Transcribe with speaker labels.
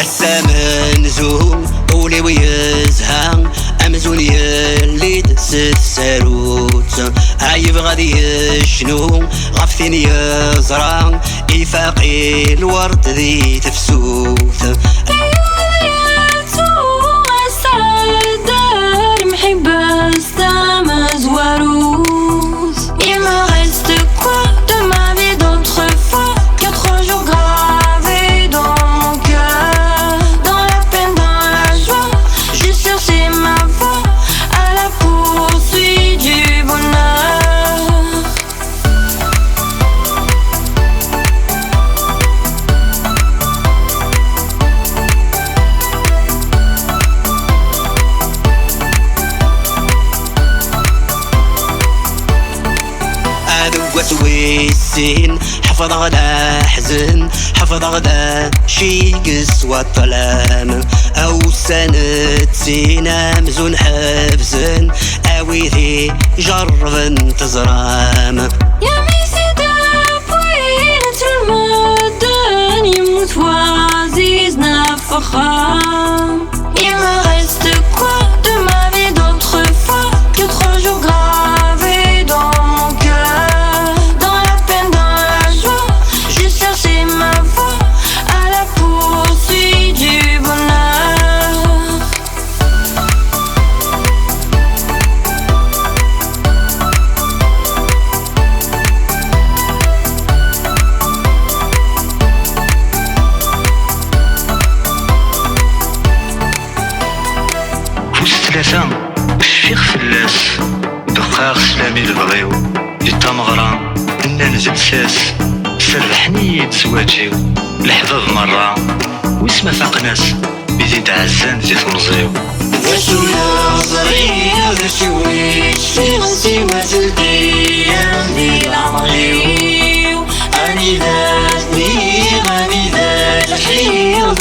Speaker 1: السمن زون قولي ويزها أمزون يلي دست ساروت عايب غادي يشنو غفين يزرع يفاقي الورد ذي تفسوت وسويسين حفظ غدا حزن حفظ غدا شي قسوة الظلام أو سنتين مزون حفزن أوي ذي جرب تزرام
Speaker 2: يا ميسي دابوينة المدن يموت وعزيزنا فخام Il me reste quoi de ma vie d'autrefois que 3 jours gravés dans mon cœur. Dans la peine, dans la joie, j'ai cherché ma voie à la poursuite du bonheur.
Speaker 3: ثلاثة الشيخ فلاس دقاق سلامي البغيو يتمغرا إنا نزل ساس سرحني تزواجيو الحباب مرة واسمه فاقناس بيزيد عزان زيت مرزيو
Speaker 1: ذا شو يا صغير ذا شو في غنسي وزلتي عندي العمريو أني ذاتني غني ذات الحير